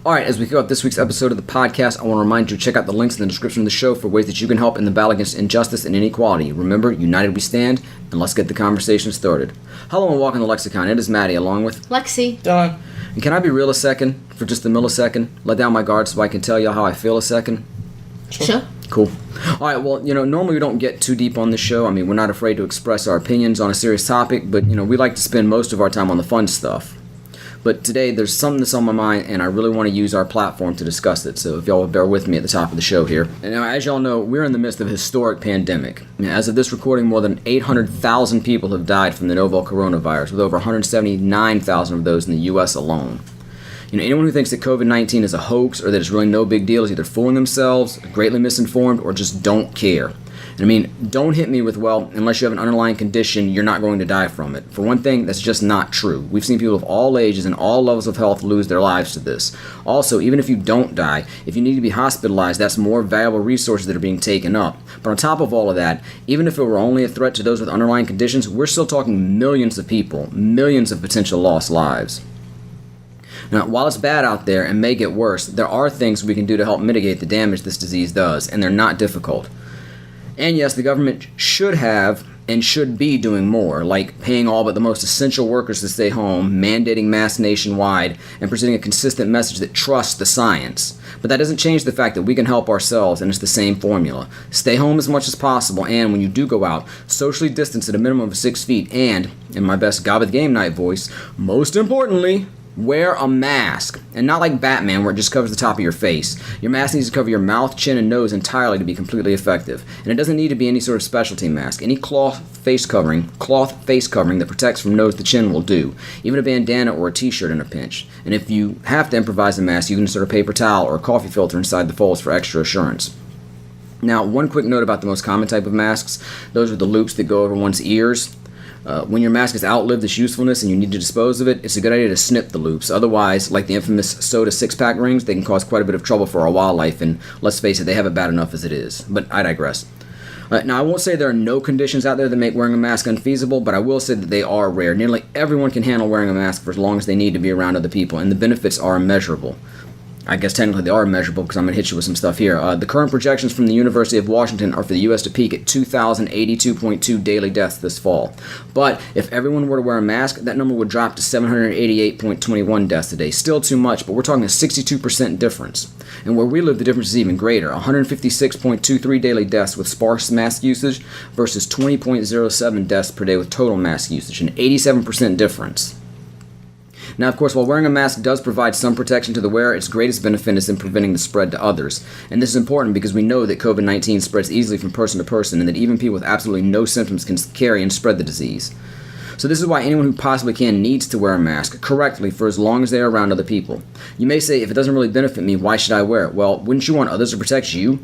Alright, as we kick off this week's episode of the podcast, I want to remind you to check out the links in the description of the show for ways that you can help in the battle against injustice and inequality. Remember, united we stand, and let's get the conversation started. Hello and welcome to LexiCon. It is Maddie, along with Lexi. Dylan. And can I be real a second, for just a millisecond? Let down my guard so I can tell you how I feel a second? Sure. Cool. Alright, well, normally we don't get too deep on the show. I mean, we're not afraid to express our opinions on a serious topic, but, we like to spend most of our time on the fun stuff. But today, there's something that's on my mind, and I really want to use our platform to discuss it. So if y'all will bear with me at the top of the show here. And now, as y'all know, we're in the midst of a historic pandemic. As of this recording, more than 800,000 people have died from the novel coronavirus, with over 179,000 of those in the U.S. alone. Anyone who thinks that COVID-19 is a hoax or that it's really no big deal is either fooling themselves, greatly misinformed, or just don't care. Don't hit me with, well, unless you have an underlying condition, you're not going to die from it. For one thing, that's just not true. We've seen people of all ages and all levels of health lose their lives to this. Also, even if you don't die, if you need to be hospitalized, that's more valuable resources that are being taken up. But on top of all of that, even if it were only a threat to those with underlying conditions, we're still talking millions of people, millions of potential lost lives. Now, while it's bad out there and may get worse, there are things we can do to help mitigate the damage this disease does, and they're not difficult. And yes, the government should have and should be doing more, like paying all but the most essential workers to stay home, mandating masks nationwide, and presenting a consistent message that trusts the science. But that doesn't change the fact that we can help ourselves, and it's the same formula. Stay home as much as possible, and when you do go out, socially distance at a minimum of 6 feet, and, in my best Gobbeth Game Night voice, most importantly, wear a mask. And not like Batman where it just covers the top of your face. Your mask needs to cover your mouth, chin, and nose entirely to be completely effective. And it doesn't need to be any sort of specialty mask. Any cloth face covering that protects from nose to chin will do. Even a bandana or a t-shirt in a pinch. And if you have to improvise a mask, you can insert a paper towel or a coffee filter inside the folds for extra assurance. Now, one quick note about the most common type of masks. Those are the loops that go over one's ears. When your mask has outlived its usefulness and you need to dispose of it, it's a good idea to snip the loops. Otherwise, like the infamous soda six-pack rings, they can cause quite a bit of trouble for our wildlife, and let's face it, they have it bad enough as it is. But I digress. Now, I won't say there are no conditions out there that make wearing a mask unfeasible, but I will say that they are rare. Nearly everyone can handle wearing a mask for as long as they need to be around other people, and the benefits are immeasurable. I guess technically they are measurable because I'm going to hit you with some stuff here. The current projections from the University of Washington are for the U.S. to peak at 2,082.2 daily deaths this fall. But if everyone were to wear a mask, that number would drop to 788.21 deaths a day. Still too much, but we're talking a 62% difference. And where we live, the difference is even greater. 156.23 daily deaths with sparse mask usage versus 20.07 deaths per day with total mask usage, an 87% difference. Now, of course, while wearing a mask does provide some protection to the wearer, its greatest benefit is in preventing the spread to others. And this is important because we know that COVID-19 spreads easily from person to person and that even people with absolutely no symptoms can carry and spread the disease. So this is why anyone who possibly can needs to wear a mask correctly for as long as they are around other people. You may say, if it doesn't really benefit me, why should I wear it? Well, wouldn't you want others to protect you?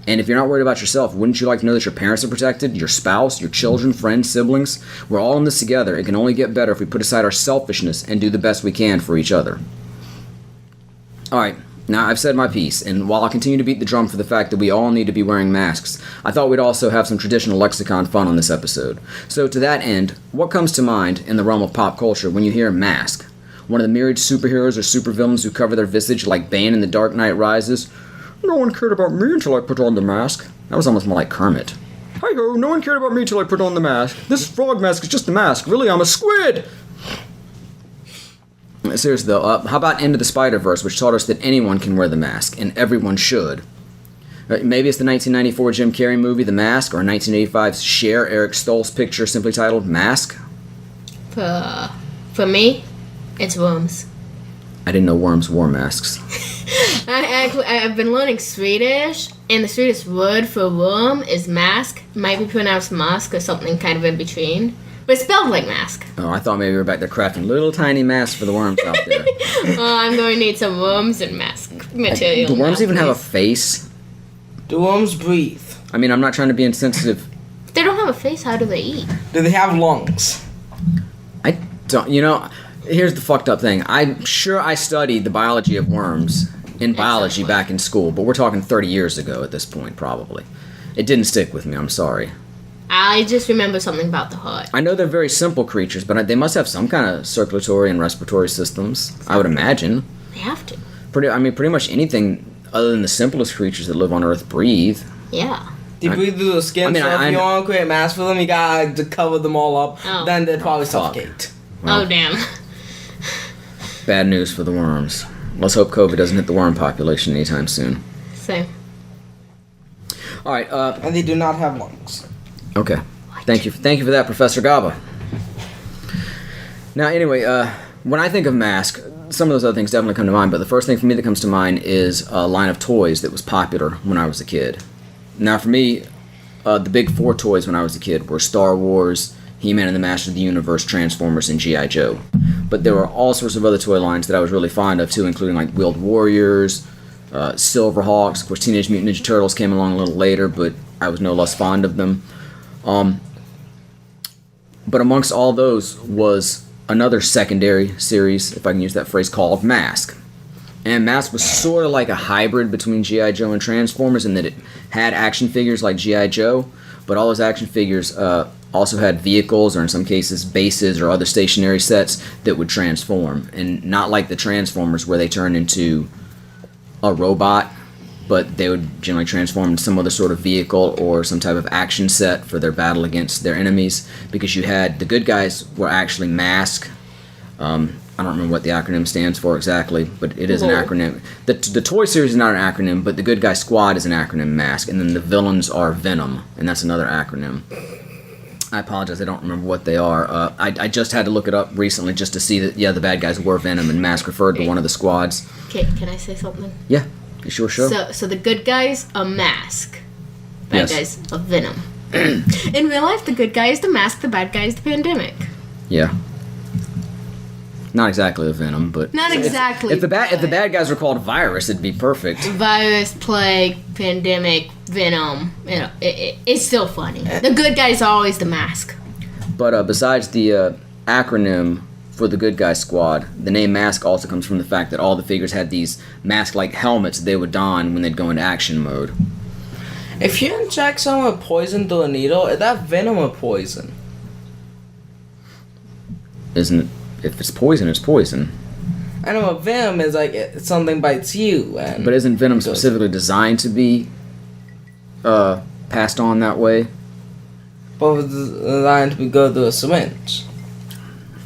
And if you're not worried about yourself, wouldn't you like to know that your parents are protected, your spouse, your children, friends, siblings? We're all in this together. It can only get better if we put aside our selfishness and do the best we can for each other. Alright, now I've said my piece, and while I continue to beat the drum for the fact that we all need to be wearing masks, I thought we'd also have some traditional LexiCon fun on this episode. So to that end, what comes to mind in the realm of pop culture when you hear M.A.S.K? One of the myriad superheroes or supervillains who cover their visage like Bane in The Dark Knight Rises? No one cared about me until I put on the mask. That was almost more like Kermit. Hi-ho, no one cared about me until I put on the mask. This frog mask is just a mask. Really, I'm a squid! Seriously though, how about Into the Spider-Verse, which taught us that anyone can wear the mask, and everyone should? Maybe it's the 1994 Jim Carrey movie, The Mask, or 1985's Cher, Eric Stoltz's picture simply titled Mask? For me, it's worms. I didn't know worms wore masks. I've been learning Swedish, and the Swedish word for worm is mask. Might be pronounced mask or something kind of in between. But it's spelled like mask. Oh, I thought maybe we were back there crafting little tiny masks for the worms out there. I'm going to need some worms and mask material. Do worms even have a face? Do worms breathe? I mean, I'm not trying to be insensitive. If they don't have a face, how do they eat? Do they have lungs? I don't, here's the fucked up thing. I'm sure I studied the biology of worms in biology back in school, but we're talking 30 years ago at this point, probably. It didn't stick with me, I'm sorry. I just remember something about the heart. I know they're very simple creatures, but they must have some kind of circulatory and respiratory systems, I would imagine. They have to. Pretty much anything other than the simplest creatures that live on Earth breathe. Yeah. They breathe through the skin, so if you want to create masks for them, you gotta cover them all up. Oh. Then they'd probably fuck. suffocate. Well, Oh, damn. Bad news for the worms. Let's hope COVID doesn't hit the worm population anytime soon. Same. All right. And they do not have lungs. Okay. Thank you for that, Professor Gaba. Now, anyway, when I think of M.A.S.K, some of those other things definitely come to mind, but the first thing for me that comes to mind is a line of toys that was popular when I was a kid. Now, for me, the big four toys when I was a kid were Star Wars, He-Man and the Master of the Universe, Transformers, and G.I. Joe. But there were all sorts of other toy lines that I was really fond of, too, including like Wheeled Warriors, Silverhawks. Of course, Teenage Mutant Ninja Turtles came along a little later, but I was no less fond of them. But amongst all those was another secondary series, if I can use that phrase, called M.A.S.K. And M.A.S.K was sort of like a hybrid between G.I. Joe and Transformers in that it had action figures like G.I. Joe, but all those action figures also had vehicles, or in some cases bases or other stationary sets that would transform. And not like the Transformers where they turn into a robot, but they would generally transform into some other sort of vehicle or some type of action set for their battle against their enemies, because you had the good guys were actually M.A.S.K. I don't remember what the acronym stands for exactly, but it is an acronym. The toy series is not an acronym, but the good guy squad is an acronym, M.A.S.K, and then the villains are Venom, and that's another acronym. I apologize, I don't remember what they are. I just had to look it up recently just to see that, yeah, the bad guys were Venom, and M.A.S.K referred to one of the squads. Okay, can I say something? Yeah, you sure? So the good guys are M.A.S.K. Bad Yes. guys are Venom. In real life, the good guy is the mask, the bad guy is the pandemic. Yeah. Not exactly a Venom, but... Not exactly. If the bad guys were called Virus, it'd be perfect. Virus, plague, pandemic, Venom. You know, it's still funny. The good guy's always the mask. But besides the acronym for the good guy squad, the name M.A.S.K also comes from the fact that all the figures had these mask-like helmets they would don when they'd go into action mode. If you inject someone with poison through a needle, is that venom or poison? Isn't it? If it's poison, it's poison. I know a venom is like something bites you, and But isn't venom specifically designed to be passed on that way? but it's designed to go through a syringe.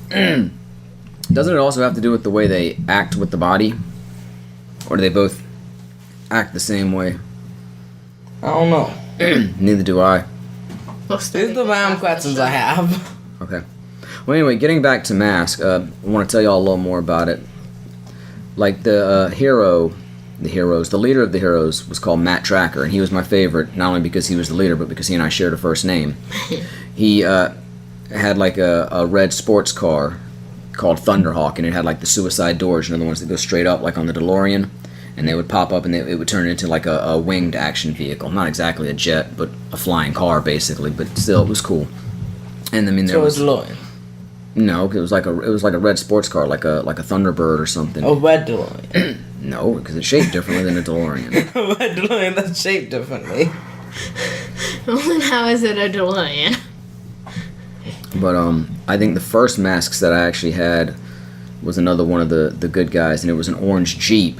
Doesn't it also have to do with the way they act with the body? Or do they both act the same way? I don't know. Neither do I. These are the random questions I have. Okay. Well, anyway, getting back to M.A.S.K, I want to tell y'all a little more about it. Like the the leader of the heroes was called Matt Tracker, and he was my favorite, not only because he was the leader, but because he and I shared a first name. He had like a red sports car called Thunderhawk, and it had like the suicide doors, you know, the ones that go straight up like on the DeLorean, and they would pop up and it would turn into like a winged action vehicle. Not exactly a jet, but a flying car basically, but still it was cool. And I mean there So was... it's DeLorean. No, it was like a red sports car, like a Thunderbird or something. A red DeLorean. No, because it's shaped differently than a DeLorean. A red DeLorean that's shaped differently. Well, how is it a DeLorean? But I think the first masks that I actually had was another one of the good guys, and it was an orange Jeep.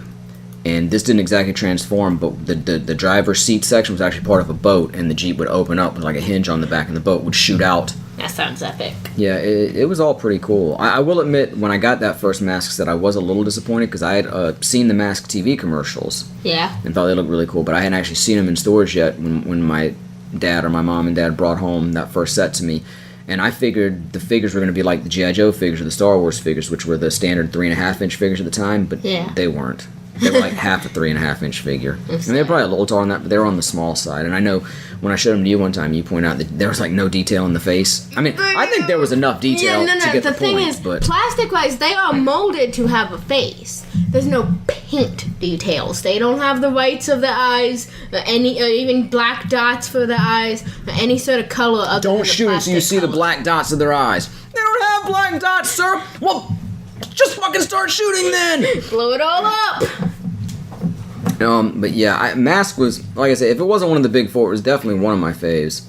And this didn't exactly transform, but the driver's seat section was actually part of a boat, and the Jeep would open up with like a hinge on the back, and the boat would shoot out. That sounds epic. Yeah, it was all pretty cool. I will admit, when I got that first masks, that I was a little disappointed because I had seen the Mask TV commercials Yeah. and thought they looked really cool, but I hadn't actually seen them in stores yet when my dad or my mom and dad brought home that first set to me. And I figured the figures were going to be like the G.I. Joe figures or the Star Wars figures, which were the standard 3.5-inch figures at the time, but Yeah. they weren't. They were like half a 3.5-inch figure. And they were probably a little taller than that, but they were on the small side. And I know when I showed them to you one time, you pointed out that there was like no detail in the face. I mean, I think there was enough detail to get the thing point, is, but plastic-wise, they are molded to have a face. There's no paint details. They don't have the whites of the eyes, or even black dots for the eyes, or any sort of color other than don't the shoot until you plastic see the color. black dots of their eyes. They don't have black dots, sir. Well, just fucking start shooting then. Blow it all up. But yeah, M.A.S.K was, like I said, if it wasn't one of the big four, it was definitely one of my faves.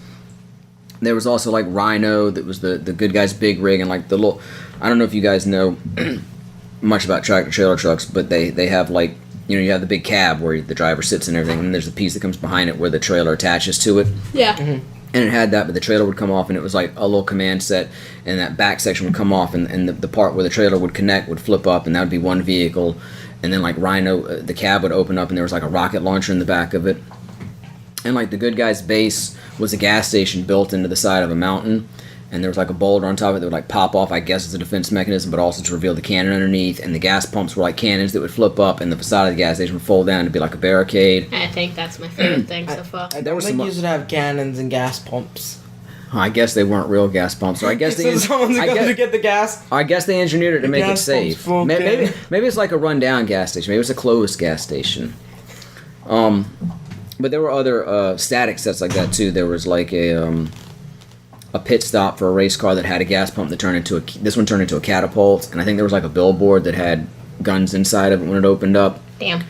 There was also like Rhino, that was the good guy's big rig, and like the little, I don't know if you guys know much about tractor trailer trucks, but they have like you have the big cab where the driver sits and everything, and there's a piece that comes behind it where the trailer attaches to it. Yeah. And it had that, but the trailer would come off, and it was like a little command set, and that back section would come off, and the part where the trailer would connect would flip up, and that would be one vehicle. And then like Rhino, the cab would open up, and there was like a rocket launcher in the back of it. And like the good guy's base was a gas station built into the side of a mountain, and there was like a boulder on top of it that would like pop off, I guess, as a defense mechanism, but also to reveal the cannon underneath. And the gas pumps were like cannons that would flip up, and the facade of the gas station would fold down to be like a barricade. I think that's my favorite thing so far. I don't think you should have cannons and gas pumps. I guess they weren't real gas pumps, or I guess So someone's going to get the gas. I guess they engineered it to make it gas safe. pumps Maybe it's like a rundown gas station. Maybe it's a closed gas station. But there were other static sets like that too. There was like a pit stop for a race car that had a gas pump that turned into this one turned into a catapult, and I think there was like a billboard that had guns inside of it when it opened up. Damn.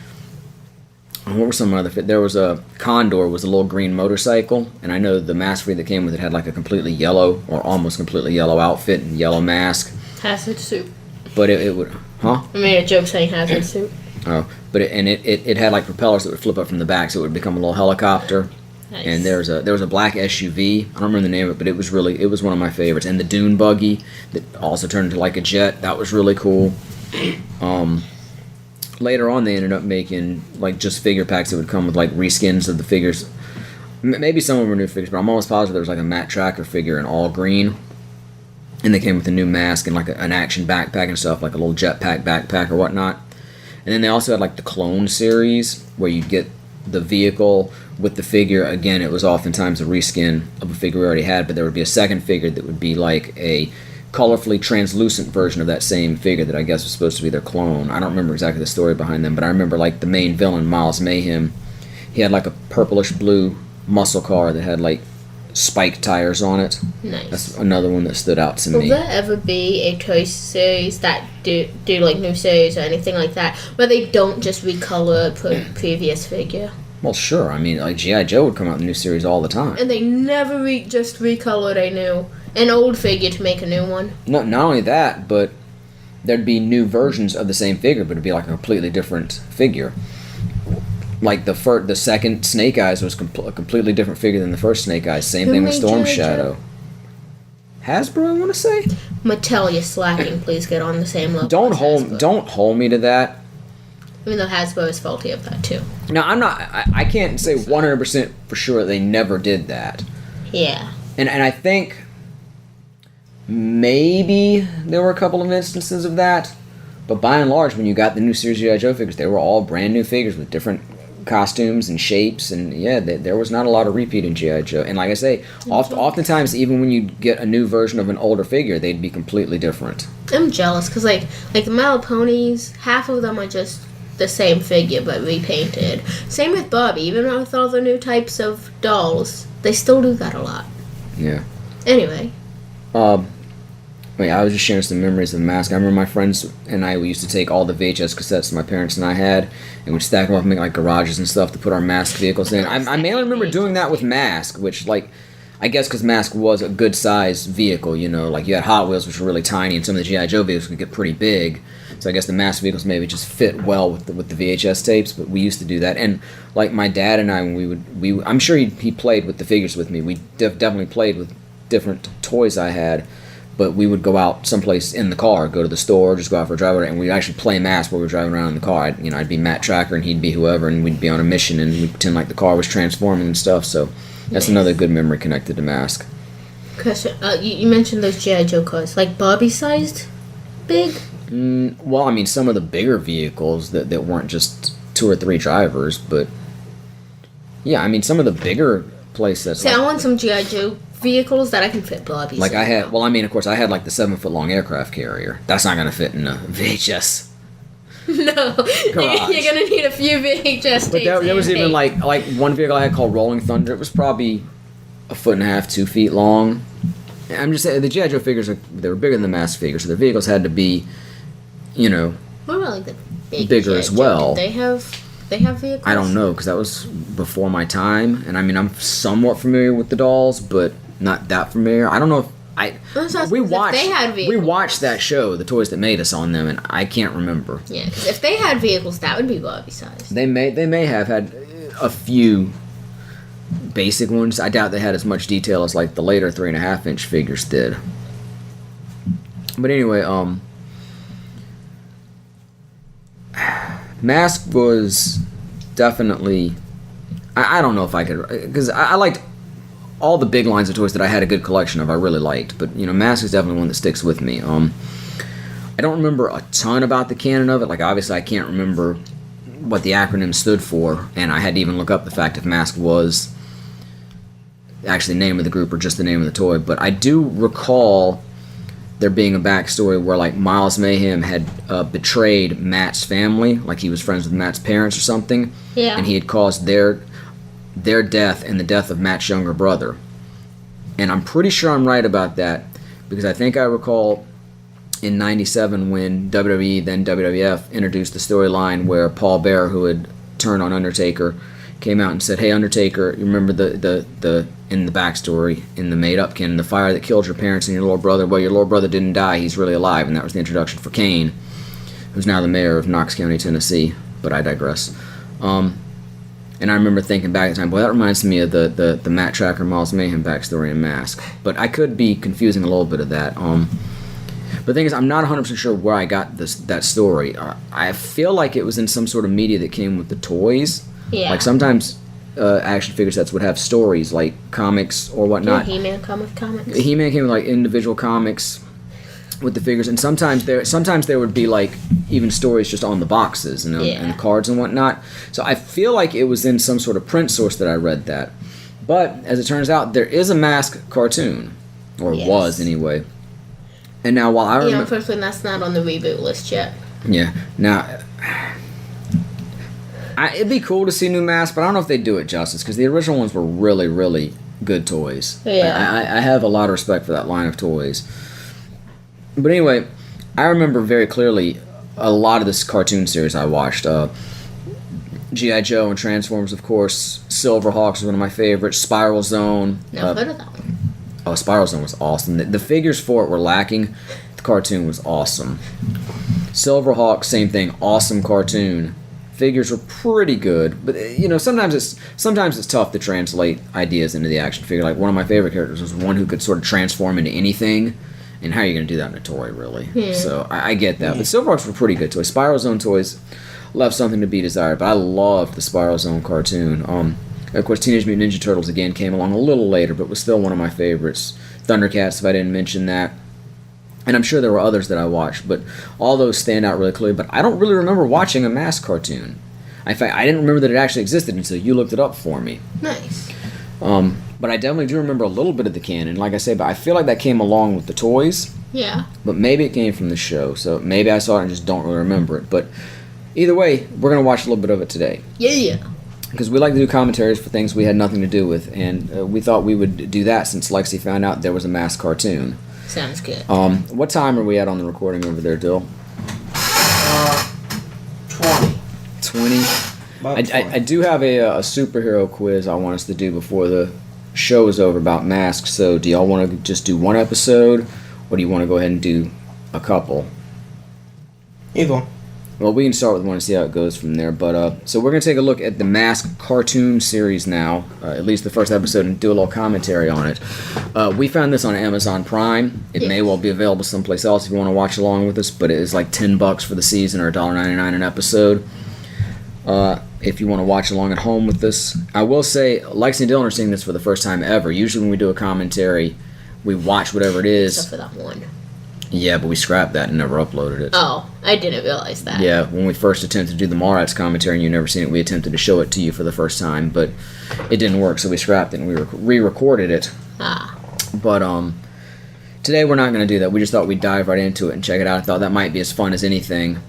And what were some other? There was a Condor, was a little green motorcycle, and I know the mask that came with it had like a completely yellow or almost completely yellow outfit and yellow mask. Hazard suit. But it would, huh? I made a joke saying hazard suit. Oh, but it had like propellers that would flip up from the back, so it would become a little helicopter. Nice. And there was a black SUV. I don't remember the name of it, but it was one of my favorites. And the dune buggy that also turned into like a jet. That was really cool. Later on, they ended up making like just figure packs that would come with like reskins of the figures. Maybe some of them were new figures, but I'm almost positive there was like a Matt Tracker figure in all green. And they came with a new mask and like an action backpack and stuff, like a little jetpack backpack or whatnot. And then they also had like the clone series where you'd get the vehicle with the figure. Again, it was oftentimes a reskin of a figure we already had, but there would be a second figure that would be like a colorfully translucent version of that same figure that I guess was supposed to be their clone. I don't remember exactly the story behind them, but I remember like the main villain, Miles Mayhem, he had like a purplish blue muscle car that had like spike tires on it. Nice. That's another one that stood out to Will me. there ever be a toy series that do like new series or anything like that where they don't just recolor a previous figure? Well, sure. I mean, like G.I. Joe would come out with a new series all the time. And they never just recolored an old figure to make a new one. No, not only that, but there'd be new versions of the same figure, but it'd be like a completely different figure. Like the second Snake Eyes was a completely different figure than the first Snake Eyes. Same Who thing with made Storm G.I. Joe? Shadow. Hasbro, I want to say. Mattel, you're slacking. Please get on the same level. Don't as hold Hasbro. me to that. Even though Hasbro is faulty of that too. Now I'm not. I can't say 100% for sure they never did that. Yeah. And I think maybe there were a couple of instances of that, but by and large, when you got the new series of G.I. Joe figures, they were all brand new figures with different costumes and shapes, and yeah, there was not a lot of repeat in G.I. Joe. And like I say, oftentimes even when you get a new version of an older figure, they'd be completely different. I'm jealous because like the My Little Ponies, half of them are just the same figure but repainted. Same with Barbie. Even with all the new types of dolls, they still do that a lot. Yeah. Anyway. Wait, I was just sharing some memories of M.A.S.K. I remember my friends and I, we used to take all the VHS cassettes my parents and I had, and we'd stack them up and make like garages and stuff to put our M.A.S.K. vehicles in. I mainly remember doing that with M.A.S.K., which like, I guess because M.A.S.K. was a good size vehicle, you know, like you had Hot Wheels, which were really tiny, and some of the G.I. Joe vehicles could get pretty big. So I guess the M.A.S.K. vehicles maybe just fit well with the VHS tapes, but we used to do that. And like my dad and I, when I'm sure he played with the figures with me. We definitely played with different toys I had. But we would go out someplace in the car, go to the store, just go out for a drive, and we'd actually play M.A.S.K. while we were driving around in the car. I'd be Matt Tracker, and he'd be whoever, and we'd be on a mission, and we'd pretend like the car was transforming and stuff. So that's another good memory connected to M.A.S.K. Question. You mentioned those G.I. Joe cars, like Barbie-sized, big. Well, I mean, some of the bigger vehicles that weren't just 2 or 3 drivers, but yeah, I mean, some of the bigger places. See, I want some G.I. Joe vehicles that I can fit Barbies. Like I had, well, I mean, of course, I had like the 7-foot-long aircraft carrier. That's not gonna fit in a VHS. No, you're gonna need a few VHS tapes. But there was even like one vehicle I had called Rolling Thunder. It was probably 1.5 to 2 feet long. I'm just saying the G.I. Joe figures they were bigger than the M.A.S.K. figures, so the vehicles had to be, you know, what about like the bigger G.I. as well. Joe? They have vehicles. I don't know because that was before my time, and I mean I'm somewhat familiar with the dolls, but not that familiar. I don't know if we watched they had we vehicles. watched that show, The Toys That Made Us, on them, and I can't remember. Yeah, because if they had vehicles, that would be Bobby size. They may have had a few basic ones. I doubt they had as much detail as like the later 3.5-inch figures did. But anyway, M.A.S.K was definitely. I don't know if I could, because I liked all the big lines of toys that I had a good collection of. I really liked, but M.A.S.K is definitely one that sticks with me. I don't remember a ton about the canon of it. Like, obviously, I can't remember what the acronym stood for, and I had to even look up the fact if M.A.S.K was actually the name of the group or just the name of the toy. But I do recall there being a backstory where, like, Miles Mayhem had betrayed Matt's family, like he was friends with Matt's parents or something, Yeah. and he had caused their death and the death of Matt's younger brother. And I'm pretty sure I'm right about that, because I think I recall in '97 when WWE, then WWF, introduced the storyline where Paul Bearer, who had turned on Undertaker, came out and said, "Hey, Undertaker, you remember the in the backstory, in the made-up canon, the fire that killed your parents and your little brother? Well, your little brother didn't die, he's really alive." And that was the introduction for Kane, who's now the mayor of Knox County, Tennessee. But I digress. And I remember thinking back at the time, boy, that reminds me of the Matt Tracker Miles Mayhem backstory in M.A.S.K. But I could be confusing a little bit of that. But the thing is, I'm not 100% sure where I got that story. I feel like it was in some sort of media that came with the toys. Yeah. Like sometimes action figure sets would have stories, like comics or whatnot. Did He-Man come with comics? He-Man came with like individual comics with the figures, and sometimes there would be like even stories just on the boxes, and cards and whatnot. So I feel like it was in some sort of print source that I read that. But as it turns out, there is a M.A.S.K cartoon, or was anyway. And now while I remember, unfortunately, that's not on the reboot list yet. Yeah. Now, it'd be cool to see new M.A.S.K, but I don't know if they do it justice, because the original ones were really, really good toys. Yeah. I have a lot of respect for that line of toys. But anyway, I remember very clearly a lot of this cartoon series I watched. G.I. Joe and Transformers, of course. Silverhawks was one of my favorites. Spiral Zone. Never heard of that one. Oh, Spiral Zone was awesome. The figures for it were lacking. The cartoon was awesome. Silverhawk, same thing. Awesome cartoon. Figures were pretty good, but sometimes it's tough to translate ideas into the action figure. Like, one of my favorite characters was one who could sort of transform into anything, and how are you going to do that in a toy, really? Yeah. So I get that. But Silverhawks were pretty good toys. Spiral Zone toys left something to be desired, but I loved the Spiral Zone cartoon. Of course, Teenage Mutant Ninja Turtles again came along a little later, but was still one of my favorites. Thundercats, if I didn't mention that. And I'm sure there were others that I watched, but all those stand out really clearly. But I don't really remember watching a M.A.S.K cartoon. In fact, I didn't remember that it actually existed until you looked it up for me. Nice. But I definitely do remember a little bit of the canon, like I say, but I feel like that came along with the toys. Yeah. But maybe it came from the show, so maybe I saw it and just don't really remember it. But either way, we're going to watch a little bit of it today. Yeah. Because we like to do commentaries for things we had nothing to do with, and we thought we would do that since Lexi found out there was a M.A.S.K cartoon. Sounds good. What time are we at on the recording over there, Dill? 20. 20? I do have a superhero quiz I want us to do before the show is over about M.A.S.K, so do y'all want to just do one episode, or do you want to go ahead and do a couple? Either one. Well, we can start with one and see how it goes from there. But so we're going to take a look at the M.A.S.K cartoon series now, at least the first episode, and do a little commentary on it. We found this on Amazon Prime. It may well be available someplace else if you want to watch along with us, but it is like $10 for the season or $1.99 an episode. If you want to watch along at home with this. I will say, Lexi and Dylan are seeing this for the first time ever. Usually when we do a commentary, we watch whatever it is. Except for that one. Yeah, but we scrapped that and never uploaded it. Oh, I didn't realize that. Yeah, when we first attempted to do the Mallrats commentary and you never seen it, we attempted to show it to you for the first time, but it didn't work, so we scrapped it and we re-recorded it. But today we're not going to do that. We just thought we'd dive right into it and check it out. I thought that might be as fun as anything.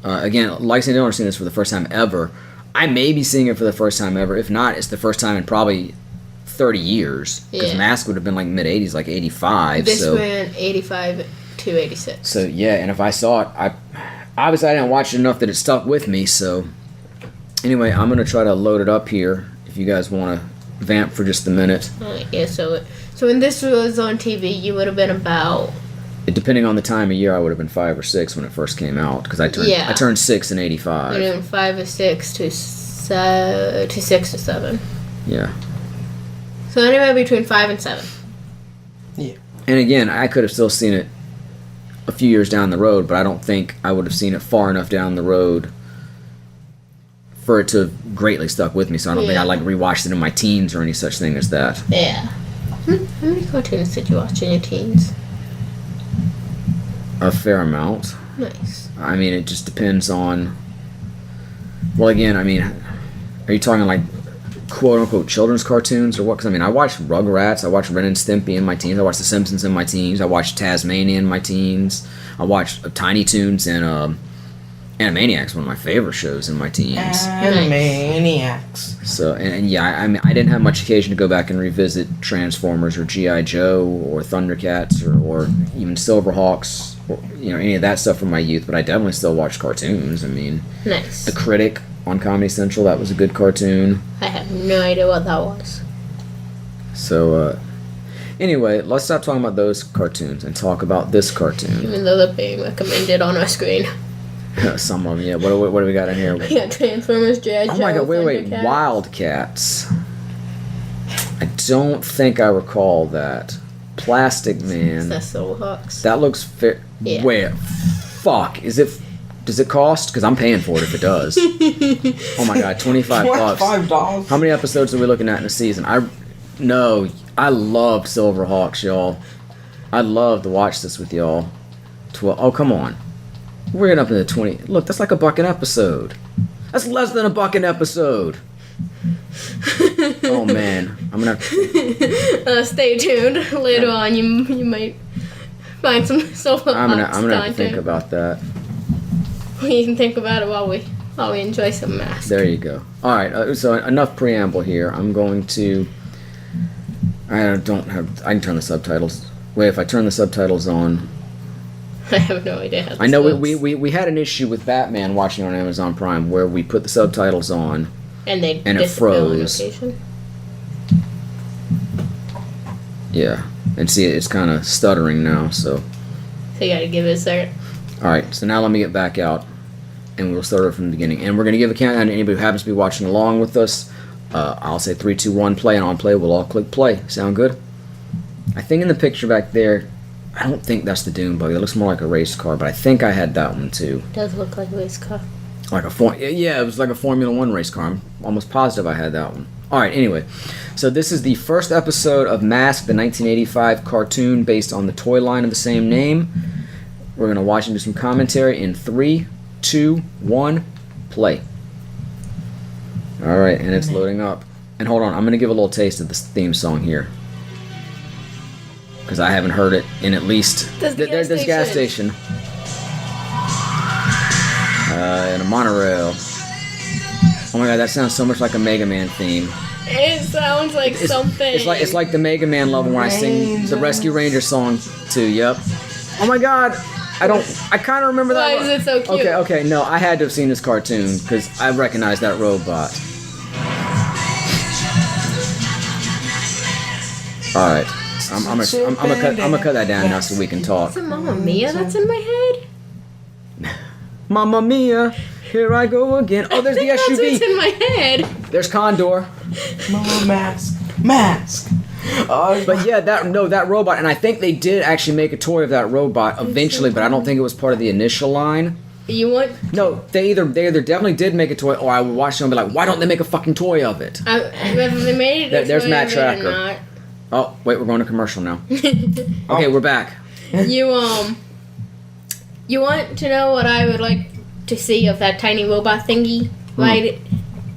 Again, Lexi and Dylan are seeing this for the first time ever. I may be seeing it for the first time ever. If not, it's the first time in probably 30 years. Because M.A.S.K would have been like mid-80s, like 85. This ran 85 to 86. So, yeah, and if I saw it, obviously I didn't watch it enough that it stuck with me. So, anyway, I'm going to try to load it up here if you guys want to vamp for just a minute. Yeah, so So when this was on TV, you would have been about... Depending on the time of year, I would have been 5 or 6 when it first came out because I turned 6 in '85. You know, 5 or 6 to 6 to 7. Yeah. So anywhere between 5 and 7. Yeah. And again, I could have still seen it a few years down the road, but I don't think I would have seen it far enough down the road for it to have greatly stuck with me. So I don't think I rewatched it in my teens or any such thing as that. Yeah. How many cartoons did you watch in your teens? A fair amount. Nice. I mean, it just depends on. Well, again, I mean, are you talking like quote unquote children's cartoons or what? Because I mean, I watched Rugrats, I watched Ren and Stimpy in my teens, I watched The Simpsons in my teens, I watched Tasmania in my teens, I watched Tiny Toons and Animaniacs, one of my favorite shows in my teens. Animaniacs. So and yeah, I mean, I didn't have much occasion to go back and revisit Transformers or G.I. Joe or Thundercats or even Silverhawks. Or, you know, any of that stuff from my youth, but I definitely still watch cartoons. I mean, Nice. The Critic on Comedy Central, that was a good cartoon. I have no idea what that was. So, anyway, let's stop talking about those cartoons and talk about this cartoon. Even though they're being recommended on our screen. Some of them, yeah. What do we got in here? We got Transformers, G.I. Joe, Oh my god, wait. Thundercats. Wildcats. I don't think I recall that. Plastic Man. That's Silverhawks. That looks fair. Yeah. Where? Fuck. Does it cost? Because I'm paying for it if it does. Oh my god, $25. $25. How many episodes are we looking at in a season? I loved Silverhawks, y'all. I'd love to watch this with y'all. Oh, come on. We're getting up into 20. Look, that's like $1 an episode. That's less than $1 an episode. Oh man, I'm gonna have to... Stay tuned. Later on, you might find some Silverhawks I'm gonna have to content. think about that. We can think about it while we enjoy some M.A.S.K. There you go. All right, so enough preamble here. I'm going to. I can turn the subtitles. Wait, if I turn the subtitles on. I have no idea how this I know works. we had an issue with Batman watching on Amazon Prime where we put the subtitles on And they and it disappear on froze. location. Yeah, and see, it's kind of stuttering now. So, So you gotta give it a second. all right. So now let me get back out, and we'll start it from the beginning. And we're gonna give a countdown to anybody who happens to be watching along with us. I'll say 3, 2, 1, play, and on play we'll all click play. Sound good? I think in the picture back there, I don't think that's the Dune Buggy. It looks more like a race car, but I think I had that one too. It does look like a race car. Like it was like a Formula One race car. I'm almost positive I had that one. All right. Anyway, so this is the first episode of M.A.S.K, the 1985 cartoon based on the toy line of the same name. We're gonna watch and do some commentary in 3, 2, 1, play. All right, and it's loading up. And hold on, I'm gonna give a little taste of this theme song here because I haven't heard it in at least. There's the There's gas gas station. station. And a monorail. Oh my god, that sounds so much like a Mega Man theme. It sounds like something. It's like the Mega Man level when I sing the Rescue Ranger song too. Yep. Oh my god, I kind of remember that. Why is it so cute? Okay, no, I had to have seen this cartoon because I recognized that robot. All right, I'm gonna cut that down now so we can talk. Is it Mamma Mia that's in my head? Mamma Mia, here I go again. Oh, there's the That's what's SUV. in my head. There's Condor. Mama mask. But yeah, that robot, and I think they did actually make a toy of that robot eventually, but I don't think it was part of the initial line. You want? No, they either definitely did make a toy, or I would watch them and be like, why don't they make a fucking toy of it? Whether they made it. There's toy Matt of it Tracker. or not. Oh, wait, we're going to commercial now. Okay, we're back. You want to know what I would like to see of that tiny robot thingy? Right?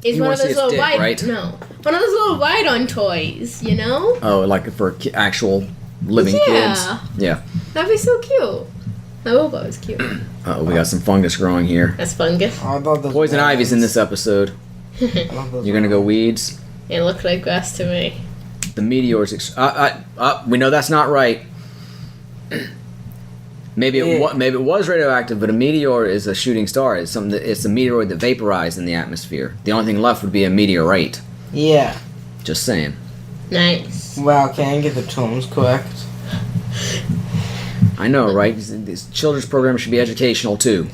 It's You one wanna of see those its little dick, ride. right? No, one of those little ride-on toys. You know? Oh, like for actual living Yeah. kids? Yeah. That'd be so cute. That robot was cute. Oh, we got some fungus growing here. That's fungus. I love those Poison ivy's in this episode. I love those You're gonna go weeds? It looked like grass to me. The meteor's we know that's not right. Maybe it was radioactive, but a meteor is a shooting star. It's it's a meteoroid that vaporized in the atmosphere. The only thing left would be a meteorite. Yeah. Just saying. Nice. Wow, can I get the tones correct? I know, right? This children's program should be educational too.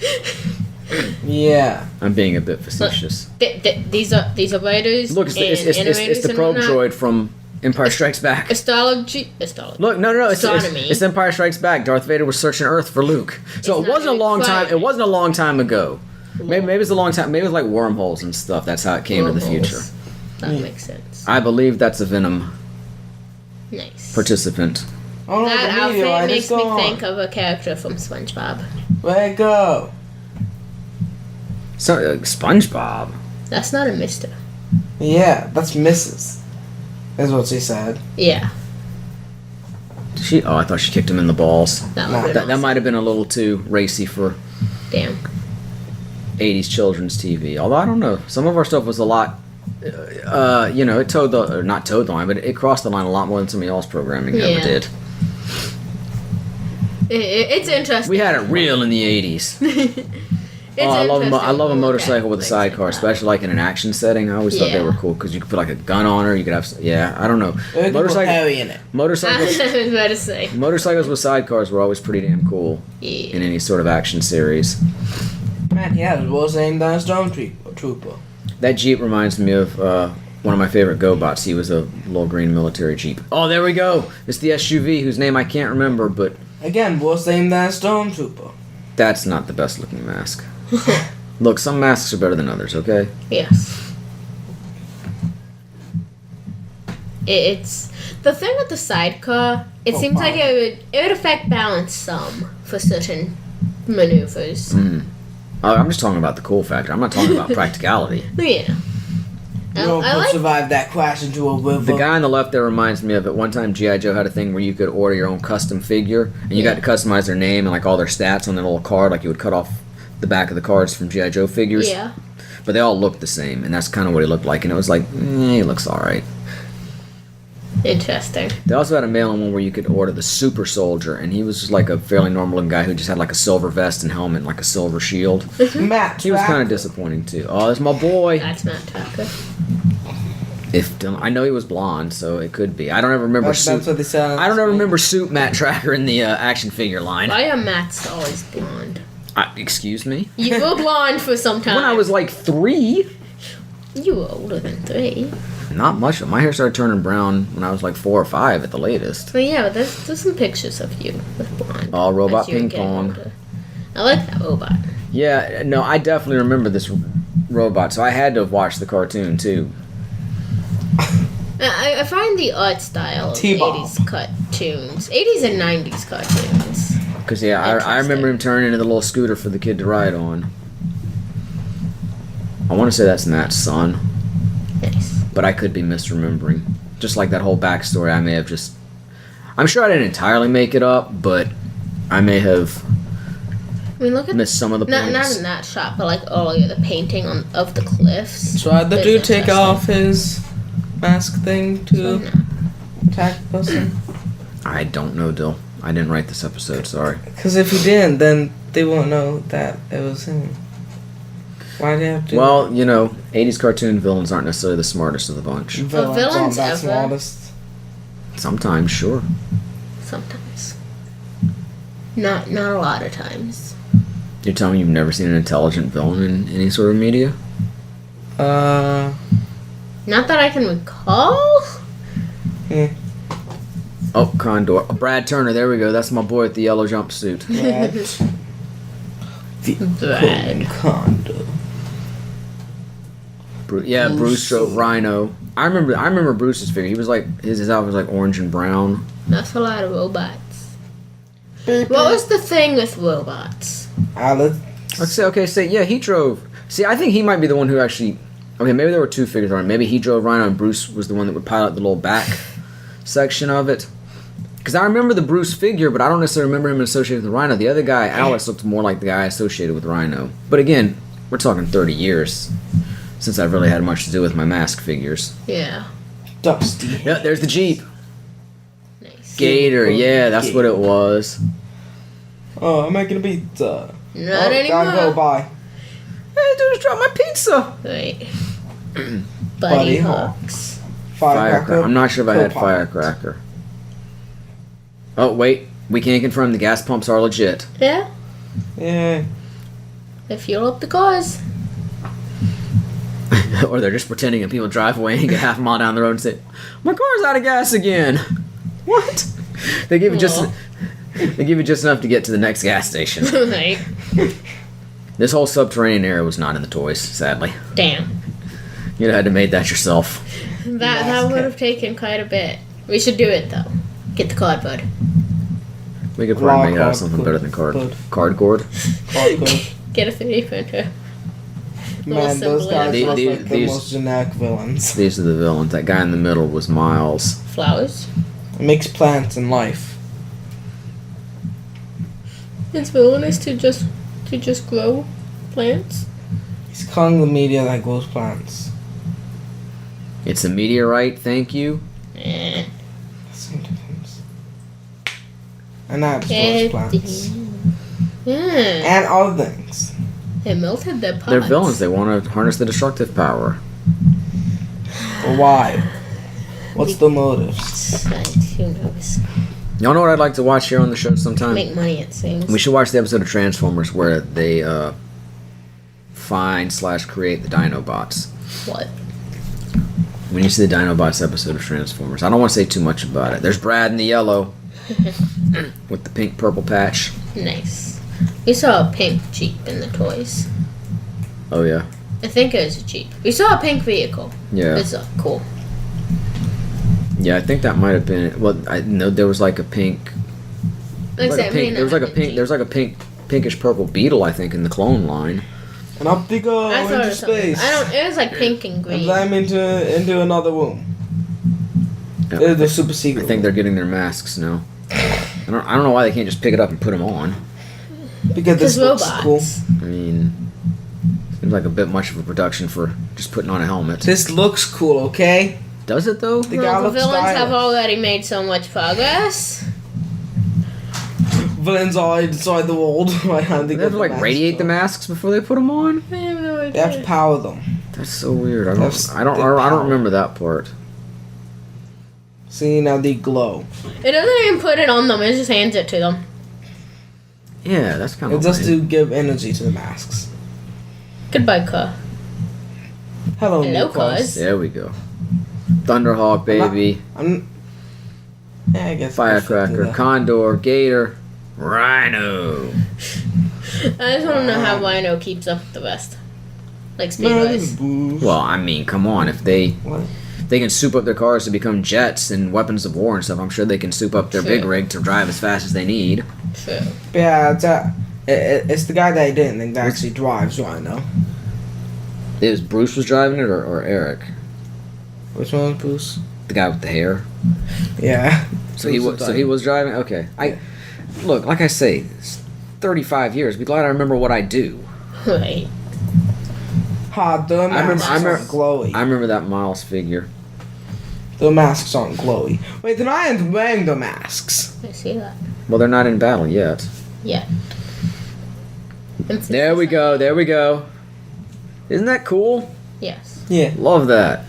Yeah. I'm being a bit facetious. These are writers. Look, it's the probe droid from Empire Strikes Back. Astrology. Look, no, Astronomy. it's Empire Strikes Back. Darth Vader was searching Earth for Luke. So It's it wasn't a not long time. It required. wasn't a long time ago. Maybe it was a long time. Maybe it was like wormholes and stuff. That's how it came to the future. That makes sense. I believe that's a Venom Nice. participant. Oh, no, That the outfit meteorite is makes me gone. think of a character from SpongeBob. Where'd it go? So SpongeBob. That's not a Mister. Yeah, that's Mrs. Is what she said. Yeah. Oh, I thought she kicked him in the balls. That Nah, would That might have been a little too racy for Damn. 80s children's TV. Although I don't know, some of our stuff was a lot. It towed the, or not towed the line, but it crossed the line a lot more than some of y'all's programming ever Yeah. did. It's interesting. We had it real in the 80s. I love a motorcycle with a sidecar, especially like in an action setting. I always thought they Yeah. were cool because you could put like a gun on her. You could have, I don't know. Motorcycle in it. I Motorcycles, was about to say. motorcycles with sidecars were always pretty damn cool Yeah. in any sort of action series. Man, he had his was named as Stormtrooper. That Jeep reminds me of one of my favorite GoBots. He was a little green military Jeep. Oh, there we go. It's the SUV whose name I can't remember, but Again, was named as Stormtrooper. that's not the best looking mask. Look, some masks are better than others, okay? Yes. It's the thing with the sidecar. It seems like it would affect balance some for certain maneuvers. I'm just talking about the cool factor. I'm not talking about practicality. Yeah. No one I could like. survive that crash into a river. The guy on the left there reminds me of at one time G.I. Joe had a thing where you could order your own custom figure and you got to customize their name and like all their stats on their little card, like you would cut off the back of the cards from G.I. Joe figures. Yeah. But they all looked the same, and that's kind of what he looked like, and it was like, he looks alright. Interesting. They also had a mail-in one where you could order the Super Soldier, and he was just like a fairly normal-looking guy who just had like a silver vest and helmet and like a silver shield. Matt, He was kind of disappointing too. Oh, that's my boy. That's Matt Tucker. I know he was blonde, so it could be. I don't ever remember That's what they said. I don't ever remember Suit Matt Tracker in the action figure line. Why are Matt's always blonde? Excuse me? You were blonde for some time. When I was like 3, You were older than 3. not much. My hair started turning brown when I was like 4 or 5 at the latest. But yeah, there's some pictures of you with blonde. Oh, Robot as you were Ping getting Pong. older. I like that robot. Yeah, no, I definitely remember this robot, so I had to have watched the cartoon too. I find the art style of T-Bob. 80s cartoons, 80s and 90s cartoons. Because, yeah, I remember him turning into the little scooter for the kid to ride on. I want to say that's Matt's son, Nice. but I could be misremembering. Just like that whole backstory, I may have just... I'm sure I didn't entirely make it up, but I may have I mean, look at missed some of the not points. in that shot, but like earlier, the painting of the cliffs. So the It's dude take interesting. off his mask thing to attack the person? I don't know, Dill. I didn't write this episode, sorry. Because if he didn't, then they won't know that it was him. Why do you have to? Well, 80s cartoon villains aren't necessarily the smartest of the bunch. villains aren't that ever- smartest. Sometimes, sure. Sometimes. Not a lot of times. You're telling me you've never seen an intelligent villain in any sort of media? Uh, Not that I can recall. yeah. Oh, Condor. Oh, Brad Turner, there we go. That's my boy with the yellow jumpsuit. Brad. Condo. Bruce drove Rhino. I remember Bruce's figure. He was like, his outfit was like orange and brown. That's a lot of robots. What was the thing with robots? Alice. He drove. See, I think he might be the one who actually. Okay, maybe there were two figures on it. Maybe he drove Rhino and Bruce was the one that would pilot the little back section of it. Because I remember the Bruce figure, but I don't necessarily remember him associated with Rhino. The other guy, Alex, looked more like the guy associated with Rhino. But again, we're talking 30 years since I've really had much to do with my mask figures. Yeah. Dusty. Yeah, there's the Jeep. Nice. Gator, yeah, that's what it was. Oh, I'm making a pizza. Not Gotta go, anymore. bye. Hey, dude, just dropped my pizza. Wait. Buddy Hawks. Firecracker. I'm not sure if I had Co-pilot. Firecracker. Oh, wait. We can confirm the gas pumps are legit. Yeah. Yeah. They fuel up the cars. Or they're just pretending and people drive away and get half a mile down the road and say, my car's out of gas again. What? They give you just Aw. they give you just enough to get to the next gas station. Like, This whole subterranean area was not in the toys, sadly. damn. You'd have had to make that yourself. That would have taken quite a bit. We should do it though. Get the cardboard. We could probably make it out Raw of something better than cardboard. cardboard. Hardcore. Get a 3D printer. Man, those guys The- look the- like the these- most generic villains. These are the villains. That guy in the middle was Miles. Flowers. Mixed plants and life. It's villainous to just grow plants. He's calling the media that grows plants. It's a meteorite, thank you. Eh. Same difference. And that destroys plants. Yeah. And other things. They melted their pods. They're villains. They want to harness the destructive power. But why? What's the motives? Who knows? Y'all know what I'd like to watch here on the show sometime? Make money, it seems. We should watch the episode of Transformers where they find/create the Dinobots. What? When you see the Dinobots episode of Transformers, I don't want to say too much about it. There's Brad in the yellow with the pink purple patch. Nice. We saw a pink Jeep in the toys. Oh yeah, I think it was a Jeep. We saw a pink vehicle. yeah, It's cool. yeah. I think that might have been. Well, I know there was like a pink. Like I Like said, a pink there was like a pink. There was like a pinkish purple beetle. I think in the clone line. And up they go I thought it into was something. space. It was like pink and And green. climb into another room. Yeah, The super secret. I think they're getting their masks now. I don't know why they can't just pick it up and put them on. because this Because looks robots. cool. I mean, seems like a bit much of a production for just putting on a helmet. This looks cool, okay? Does it though? The guy Well, the looks villains have stylish. already made so much progress. Villains are inside the world. Right how They have to like radiate the masks before they put them on. I have no idea. They have to power them. That's so weird. I That's don't. I don't. the I don't power. remember that part. See, now they glow. It doesn't even put it on them. It just hands it to them. Yeah, that's kind of. It's just to give energy to the masks. Goodbye, car. Hello, Hello, new cars. cars. There we go. Thunderhawk, baby. Yeah, I guess. I could Firecracker, do that. Condor, Gator, Rhino. I just want to know how Rhino keeps up with the rest. Like speed-wise. Well, I mean, come on. If they What? can soup up their cars to become jets and weapons of war and stuff, I'm sure they can soup up their Sure. big rig to drive as fast as they need. True. Yeah, it's the guy that I didn't think that actually drives Rhino. Is Bruce was driving it or Eric? Which one was Bruce? The guy with the hair. Yeah. So he was. So he was driving. Okay. Look, like I say, it's 35 years. Be glad I remember what I do. Right. The masks I remember- aren't glowy. I remember that Miles figure. The masks aren't glowy. Wait, then I am wearing the masks. I see that. Well, they're not in battle yet. Yeah. There we go. There we go. Isn't that cool? Yes. Yeah. Love that.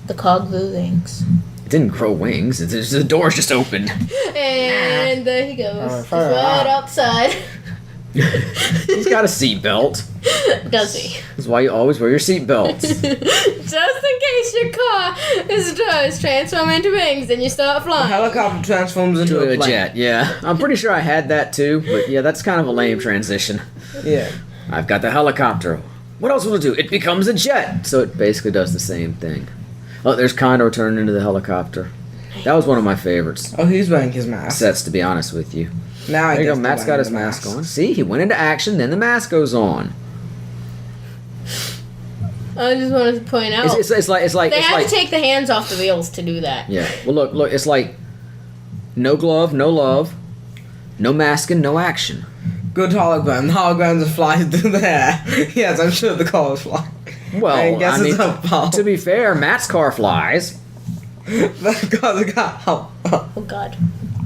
The cog grew wings. It didn't grow wings. It's just, the door's just opened. And there he goes. Just fire right out. outside. He's got a seatbelt. Does he? That's why you always wear your seatbelts. Just in case your car does transform into wings and you start The flying. helicopter transforms into To a a plane. jet, yeah. I'm pretty sure I had that too, but yeah, that's kind of a lame transition. Yeah. I've got the helicopter. What else will it do? It becomes a jet. So it basically does the same thing. Oh, there's Condor turned into the helicopter. That was one of my favorites Oh, he's wearing his mask. sets, to be honest with you. Now I There you guess go. they're Matt's got wearing his the mask masks. on. See, he went into action, then the mask goes on. I just wanted to point out. It's like they it's have like to take the hands off the wheels to do that. yeah. Well, look, it's like no glove, no love, no mask, and no action. Good hologram. The holograms are flying through the air. Yes, I'm sure the car is flying. Well, I guess I it's mean, a foul. to be fair, Matt's car flies. The car. Oh god.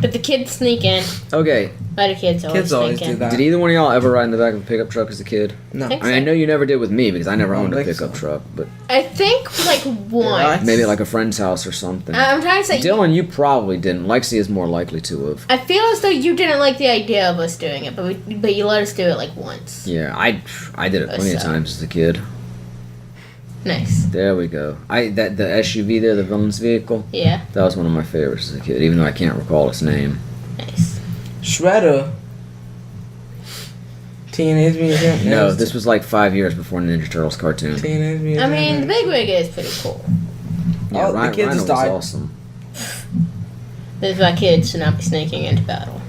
Did the kids sneak in? Okay, Why do kids always Kids always thinking? do that. Did either one of y'all ever ride in the back of a pickup truck as a kid? No. Think I mean, I so. know you never did with me because I never I don't owned a think pickup so. truck, but I think like once. maybe like a friend's house or something. I'm trying to say. Dylan, you probably didn't. Lexi is more likely to have. I feel as though you didn't like the idea of us doing it, but you let us do it like once. Yeah, I did it plenty of So. times as a kid. Nice. There we go. The SUV there, the villain's vehicle, Yeah. that was one of my favorites as a kid, even though I can't recall its name. Nice. Shredder. Teenage Mutant Ninja. No, this was like 5 years before Ninja Turtles cartoon. Teenage Mutant I mean, the Ninja. Big Wig is pretty cool. Yeah, Oh, the Rhino, kid Rhino just was died. awesome. This is why kids should not be sneaking into battle.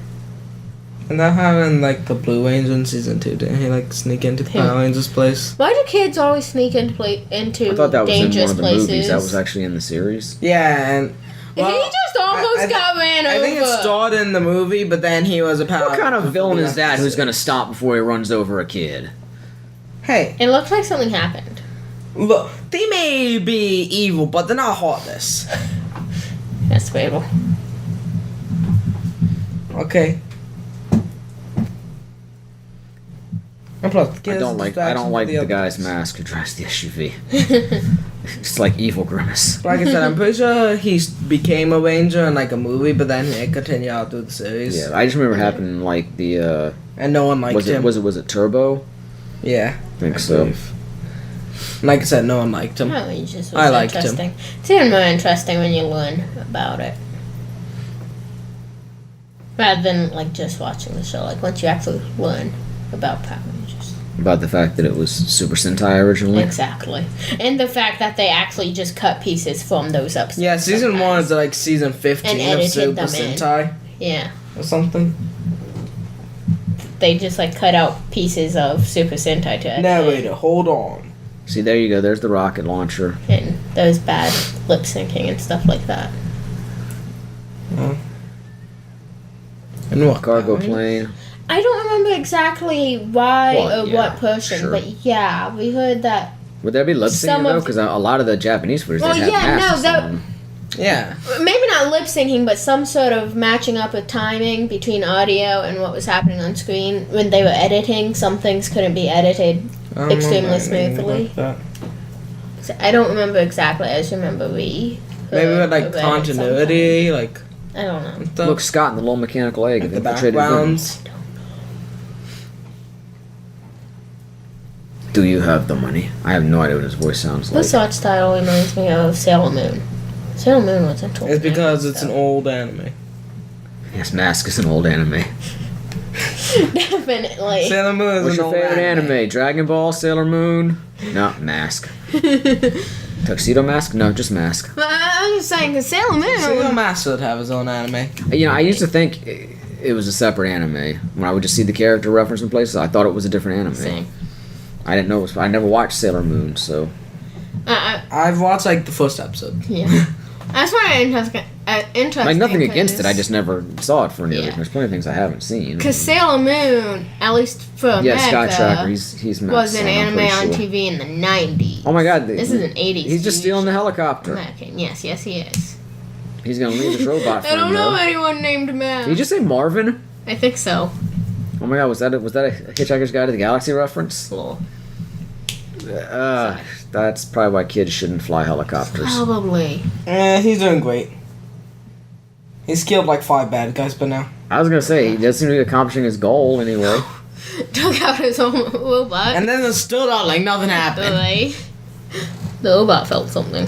And that happened like the Blue Angel in season 2. Didn't he like sneak into Him. Power Angel's place? Why do kids always sneak into I thought that was in one dangerous of the places? movies. That was actually in the series. Yeah, and he just almost got ran over. I think it started in the movie, but then he was a power. What kind of villain is that who's going to stop before he runs over a kid? Hey, It looked like something happened. look, they may be evil, but they're not heartless. That's debatable. Okay. And plus, I don't like the guy's mask who drives the SUV. It's like evil grimace. Like I said, I'm pretty sure he became a ranger in like a movie, but then it continued out through the series. Yeah, I just remember happening in like the And no one liked him. was it Turbo? Yeah. I think so. believe. Like I said, no one liked him. Oh, he just was I liked him. interesting. It's even more interesting when you learn about it. Rather than like just watching the show. Like once you actually learn about Power Rangers. About the fact that it was Super Sentai originally. Exactly. And the fact that they actually just cut pieces from those episodes. Yeah, season sometimes. 1 is like season 15 And of edited Super them in. Sentai Yeah. or something. They just like cut out pieces of Super Sentai to edit. Narrator, hold on. See, there you go. There's the rocket launcher. And those bad lip syncing and stuff like that. And what? Cargo plane. I don't remember exactly why Well, or yeah, what portion, sure. but yeah, we heard that. Would there be lip Some syncing though? of- Because a lot of the Japanese footage Well, they have yeah, no, masks that- on. Yeah. Maybe not lip syncing, but some sort of matching up with timing between audio and what was happening on screen. When they were editing, some things couldn't be edited. I don't Extremely remember anything smoothly. about that. So I don't remember exactly. I just remember we. Maybe heard with like of it at continuity, like some point. I don't know. stuff. Look, Scott and the little mechanical egg. like have the infiltrated backgrounds. Britain. Do you have the money? I have no idea what his voice sounds like. This art style reminds me of Sailor Moon. Sailor Moon was a tool. It's because it's an old anime. Yes, Mask is an old anime. Definitely. Sailor Moon is What's an your old favorite anime? Dragon Ball, Sailor Moon? No, Mask. Tuxedo Mask? No, just Mask. But I'm just saying, because Sailor Moon. Sailor Master would have his own anime. You know, I used to think it was a separate anime. When I would just see the character reference in places, I thought it was a different anime. Same. I didn't know it was. I never watched Sailor Moon, so. I've watched like the first episode. Yeah. That's why I'm interesting. Like, nothing against it, I just never saw it for any Yeah. reason. There's plenty of things I haven't seen. Because Sailor Moon, at least for Yeah, Sky America, Tracker, he's Matt's was an son, I'm anime pretty on sure. TV in the 90s. Oh my god. This is an 80s. He's just stealing the TV helicopter. show. American. Yes, he is. He's gonna leave his robot I friend, don't know though. anyone named Matt. Did you just say Marvin? I think so. Oh my god, was that a Hitchhiker's Guide to the Galaxy reference? Lol. That's probably why kids shouldn't fly helicopters. Probably. He's doing great. He's killed like 5 bad guys by now. I was gonna say, he does seem to be accomplishing his goal anyway. Took out his own robot. And then it stood out like nothing happened. Really? The robot felt something.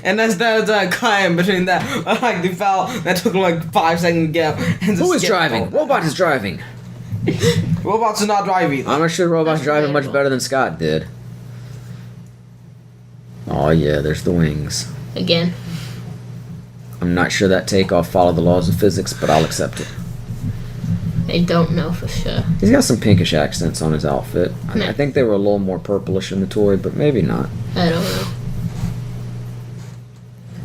And then there's guy in between that. Like they fell. That took him like 5 seconds to get up. And Who just is skipped driving? all that. Robot is driving. Robots are not drive either. I'm not sure Robot's That's driving much debatable. better than Scott did. Oh yeah, there's the wings. Again. I'm not sure that takeoff followed the laws of physics, but I'll accept it. I don't know for sure. He's got some pinkish accents on his outfit. No. I think they were a little more purplish in the toy, but maybe not. I don't know.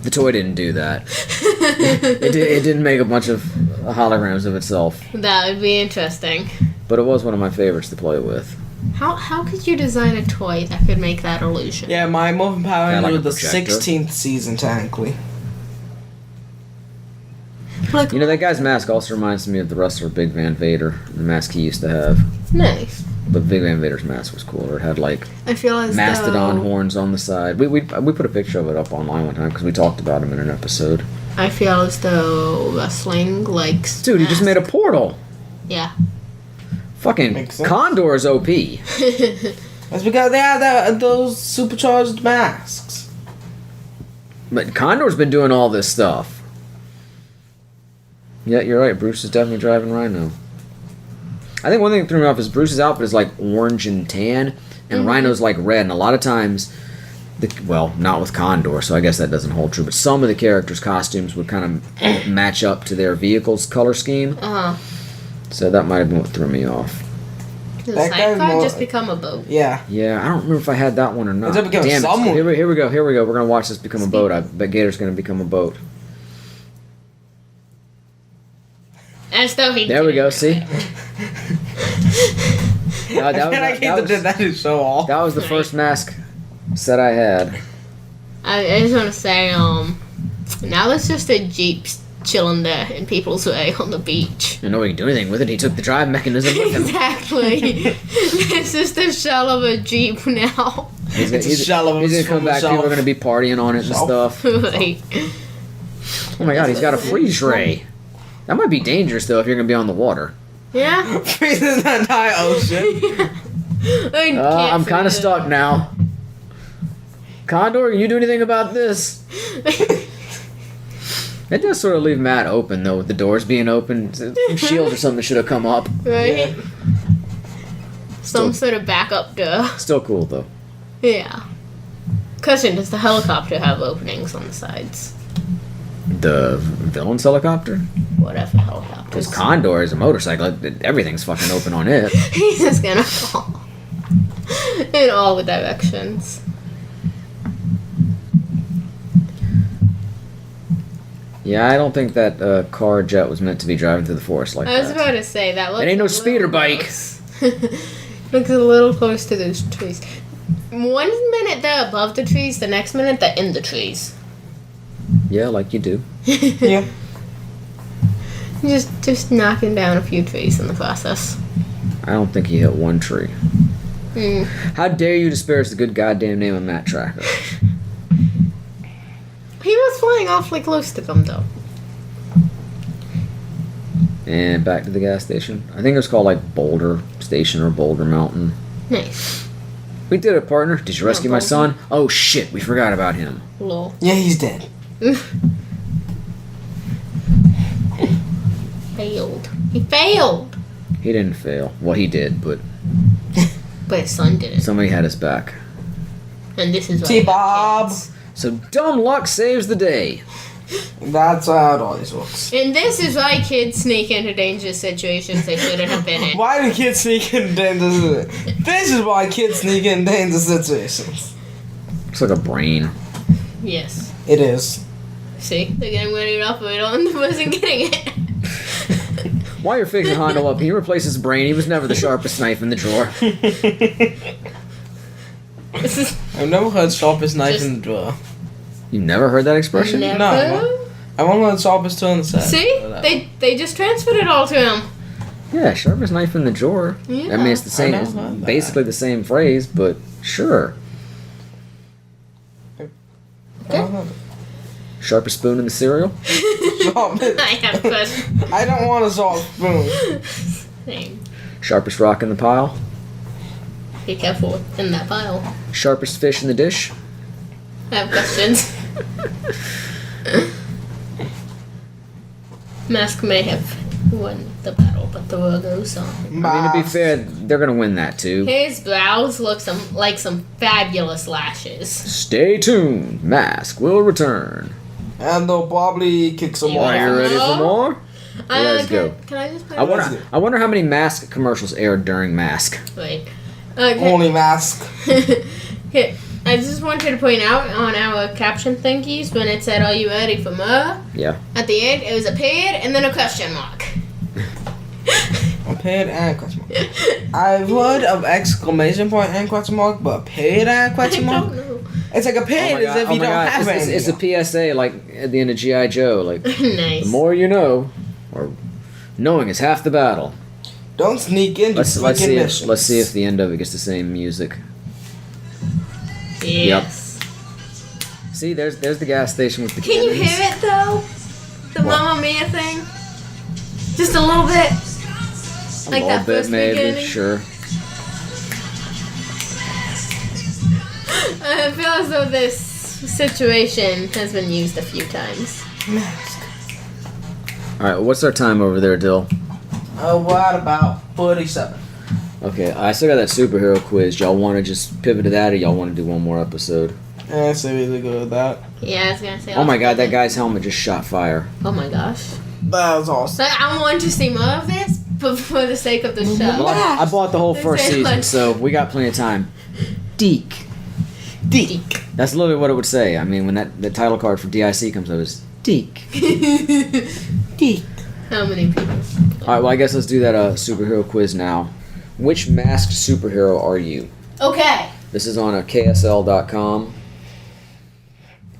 The toy didn't do that. It didn't make a bunch of holograms of itself, That would be interesting. but it was one of my favorites to play with. How could you design a toy that could make that illusion? Yeah, my Morphin Power Kinda Ranger like a was the projector. 16th season technically. Like, You know, that guy's mask also reminds me of the wrestler Big Van Vader, the mask he used to have. nice. But Big Van Vader's mask was cooler. It had like I feel as mastodon though horns on the side. We put a picture of it up online one time because we talked about him in an episode. I feel as though wrestling likes. Dude, he just made a portal. Yeah. Fucking Makes sense. Condor's OP. That's because they have those supercharged masks. But Condor's been doing all this stuff. Yeah, you're right. Bruce is definitely driving Rhino. I think one thing that threw me off is Bruce's outfit is like orange and tan, and Rhino's like red. And a lot of times, well, not with Condor, so I guess that doesn't hold true. But some of the characters' costumes would kind of match up to their vehicle's color scheme. So that might have been what threw me off. Does That guy's Cyclone more- just become a boat? Yeah. Yeah, I don't remember if I had that one or not. It's up against Damn it. someone. Here we go. We're going to watch this become a boat. I bet Gator's going to become a boat. As though he. There we go, didn't. see? No, That is so awful. that was the first mask set I had. I just want to say, now there's just a Jeep chilling there in people's way on the beach. I know we can do anything with it. He took the drive mechanism with him. Exactly. It's just a shell of a Jeep now. He's It's a shell of gonna come back. shelf. People are gonna be partying on it and stuff. Like, Oh my god, he's got a freeze ray. That might be dangerous though if you're gonna be on the water. yeah. Freezes the entire ocean. I'm kind of stuck now. Condor, can you do anything about this? It does sort of leave Matt open though, with the doors being open. Some shield or something should have come up. Right? Yeah. Some sort of backup door. Still cool though. Yeah. Question, does the helicopter have openings on the sides? The villain's helicopter? Whatever helicopter. Because Condor is a motorcycle. Everything's fucking open on it. He's just gonna fall. In all the directions. Yeah, I don't think that car jet was meant to be driving through the forest like I was that. about to say, that looks It ain't no a little speeder bike. close. Looks a little close to those trees. 1 minute they're above the trees, the next minute they're in the trees. Yeah, like you do. Yeah. Just knocking down a few trees in the process. I don't think he hit one tree. Hmm. How dare you disparage the good goddamn name of Matt Tracker? He was flying awfully close to them, though. And back to the gas station. I think it was called like Boulder Station or Boulder Mountain. Nice. We did it, partner. Did you rescue my Boulder. son? Oh shit, we forgot about him. Lol. Yeah, he's dead. Failed. He failed! He didn't fail. Well, he did, but But his son didn't. somebody had his back. And this is why he got T-Bob. kids. So dumb luck saves the day. That's how it always works. And this is why kids sneak into dangerous situations they shouldn't have been in. Why do kids sneak in dangerous? This is why kids sneak in dangerous situations. Looks like a brain. Yes. It is. See? They're getting ready to operate on the person getting it. While you're fixing Hondo up, can you replace his brain? He was never the sharpest knife in the drawer. This is I've never heard sharpest knife Just- in the drawer. You never heard that expression? never. No. I've only heard sharpest tool in the set. See? They just transferred it all to him. Yeah, sharpest knife in the drawer. Yeah. I mean, it's the same. never It's heard that. basically the same phrase, but sure. Sharpest spoon in the cereal. I have questions. I don't want a salt spoon. Same. Sharpest rock in the pile. Be careful in that pile. Sharpest fish in the dish. I have questions. M.A.S.K may have won the battle, but the world goes on. I mean, to be fair, they're gonna win that too. His brows look like some fabulous lashes. Stay tuned. Mask will return. And they'll probably kick some more. Are you ready for more? Let's can, go. Can I just play I wonder how many Mask commercials aired during Mask. Wait. Okay. Only mask. Here, I just wanted to point out on our caption thingies when it said, "Are you ready for more?" Yeah. At the end, it was a period and then a question mark. A period and question mark. I've heard of exclamation point and question mark, but period and I question mark? don't know. It's like a pin, as if you don't have it's, any. it's a PSA, like at the end of G.I. Joe. Like, Nice. the more you know, or knowing is half the battle. Don't sneak into Let's freaking missions. let's see if the end of it gets the same music. Yes. See, there's the gas station with the Can you cannons. hear it though? The What? Mamma Mia thing? Just a little bit? A Like little that bit, first maybe. beginning? Sure. I feel as though this situation has been used a few times. M.A.S.K. All right. What's our time over there, Dill? What about 47? Okay, I still got that superhero quiz. Y'all want to just pivot to that, or y'all want to do one more episode? So we really good with that. Yeah, I was gonna say. Oh my God, that guy's helmet just shot fire. Oh my gosh. That was awesome. So I want to see more of this, but for the sake of the Well, show. I bought the whole first Say season, much. so we got plenty of time. Deke. Deke. That's literally what it would say. I mean, when the title card for DIC comes up, it's Deke. Deke. How many people? All right, well, I guess let's do that superhero quiz now. Which masked superhero are you? Okay. This is on KSL.com.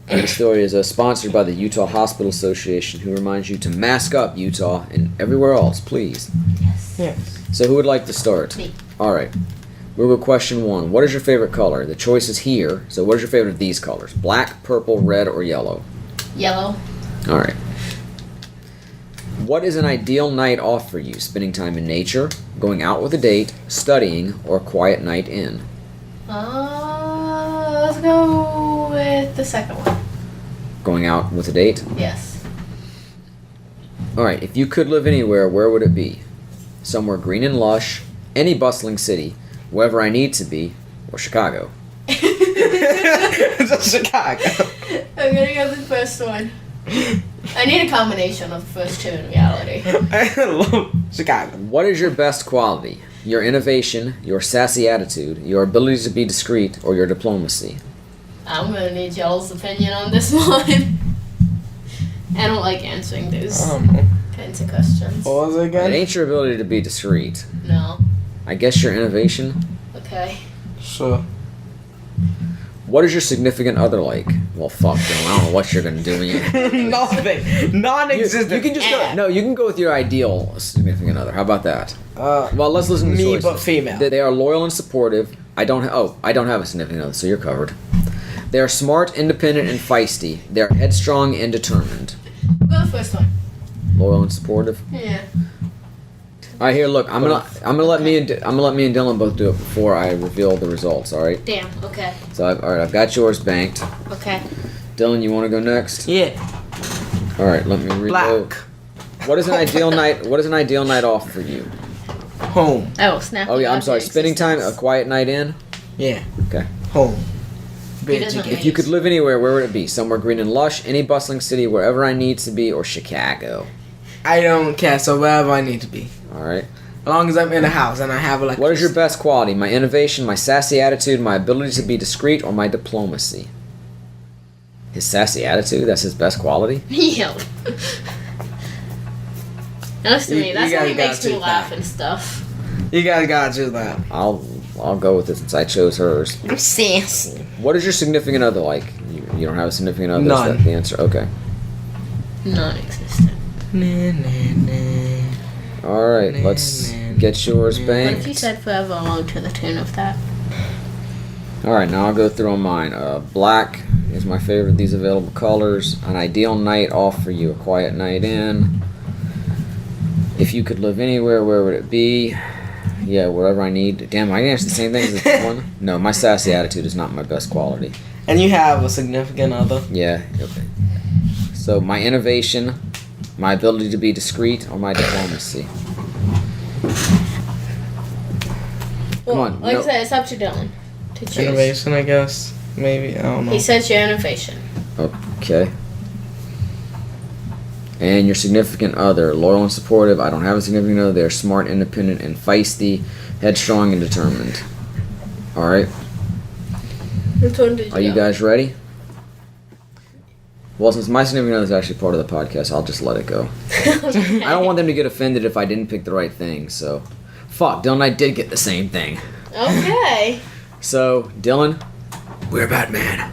And the story is sponsored by the Utah Hospital Association, who reminds you to mask up, Utah, and everywhere else, please. Yes. Yes. So who would like to start? Me. All right. We'll go question 1. What is your favorite color? The choice is here. So what is your favorite of these colors? Black, purple, red, or yellow? Yellow. All right. What is an ideal night off for you? Spending time in nature, going out with a date, studying, or a quiet night in? Let's go with the second one. Going out with a date? Yes. All right. If you could live anywhere, where would it be? Somewhere green and lush, any bustling city, wherever I need to be, or Chicago? It's Chicago. I'm gonna go with the first one. I need a combination of the first two in reality. I love Chicago. What is your best quality? Your innovation, your sassy attitude, your ability to be discreet, or your diplomacy? I'm gonna need y'all's opinion on this one. I don't like answering those I don't know. kinds of questions. What was it It again? ain't your ability to be discreet. No. I guess your innovation. Okay. Sure. What is your significant other like? Well, fuck, Dylan, I don't know what you're gonna do. Nothing. Non-existent. You can just go. No, you can go with your ideal significant other. How about that? Well, let's listen to the me, choices. but female. They are loyal and supportive. I don't have a significant other, so you're covered. They are smart, independent, and feisty. They are headstrong and determined. Go the first one. Loyal and supportive. Yeah. All right, here. Look, I'm gonna let me and Dylan both do it before I reveal the results. All right. Damn. Okay. So I've got yours banked. Okay. Dylan, you want to go next? Yeah. All right. Let me reload. Black. What is an ideal night? What is an ideal night off for you? Home. Oh snap. Oh yeah, I'm sorry. Spending time, a quiet night in. Yeah. Okay. Home. He doesn't If you could live anywhere, where would it be? Somewhere green and lush, any bustling city, wherever I need to be, or Chicago? I don't care, so wherever I need to be. All right. As long as I'm in a house and I have electricity. What is your best quality? My innovation, my sassy attitude, my ability to be discreet, or my diplomacy? His sassy attitude, that's his best quality? Yo. Listen to me. You That's gotta why he go makes to me that. laugh and stuff. You guys gotta do that. I'll go with it since I chose hers. I'm sassy. What is your significant other like? You don't have a significant other? None. Is that the answer? Okay. Non-existent. Nah, nah, nah. All right, let's get yours What if banked. you said forever alone to the tune of that? All right, now I'll go through on mine. Black is my favorite of these available colors. An ideal night off for you, a quiet night in. If you could live anywhere, where would it be? Yeah, wherever I need. Damn, I can answer the same thing as this one. No, my sassy attitude is not my best quality. And you have a significant other. Yeah. Okay. So my innovation, my ability to be discreet, or my diplomacy. Come on. Like no. I said, it's up to Dylan to choose. Innovation, I guess. Maybe. I don't know. He says your innovation. Okay. And your significant other, loyal and supportive. I don't have a significant other. They're smart, independent, and feisty, headstrong, and determined. All right. Which one did you Are you go? guys ready? Well, since my significant other is actually part of the podcast, I'll just let it go. Okay. I don't want them to get offended if I didn't pick the right thing. So, fuck, Dylan and I did get the same thing. Okay. So, Dylan, we're Batman.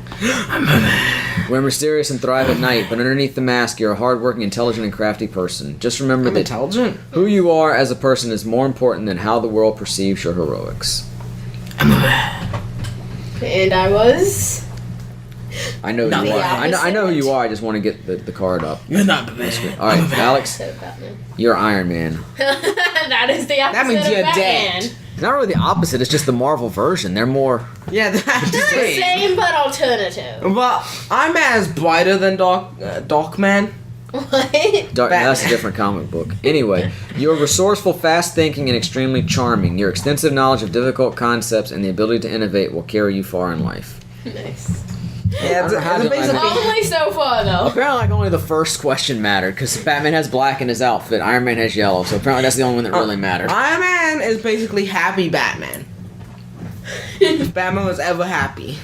We're mysterious and thrive at night, but underneath the mask, you're a hardworking, intelligent, and crafty person. Just remember I'm that intelligent. who you are as a person is more important than how the world perceives your heroics. And I was. I know who you are. I know who you are. I just want to get the card up. You're not Batman. All right, Alex, So Batman. you're Iron Man. That is the opposite That means you're of Batman. dead. It's not really the opposite. It's just the Marvel version. They're more. Yeah, that's the They're the same but alternative. But I'm as brighter than Doc Man. What? That's a different comic book. Anyway, you're resourceful, fast-thinking, and extremely charming. Your extensive knowledge of difficult concepts and the ability to innovate will carry you far in life. Nice. Yeah, it's basically. Only so far though. Apparently, like, only the first question mattered, because Batman has black in his outfit, Iron Man has yellow, so apparently that's the only one that really mattered. Iron Man is basically happy Batman. If Batman was ever happy.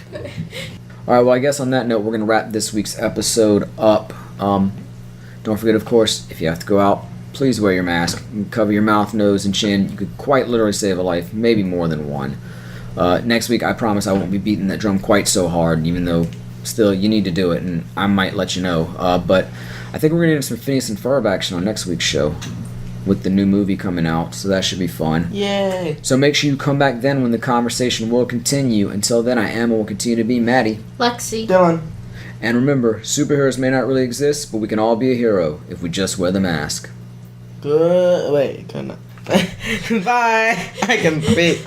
Alright, well, I guess on that note, we're going to wrap this week's episode up. Don't forget, of course, if you have to go out, please wear your mask. Cover your mouth, nose, and chin. You could quite literally save a life, maybe more than one. Next week, I promise I won't be beating that drum quite so hard, even though still you need to do it, and I might let you know. But I think we're going to get some Phineas and Ferb action on next week's show with the new movie coming out, so that should be fun. Yay. So make sure you come back then when the conversation will continue. Until then, I am and will continue to be Maddie. Lexi. Dylan. And remember, superheroes may not really exist, but we can all be a hero if we just wear the mask. Good. Wait, good enough. Bye. I can speak.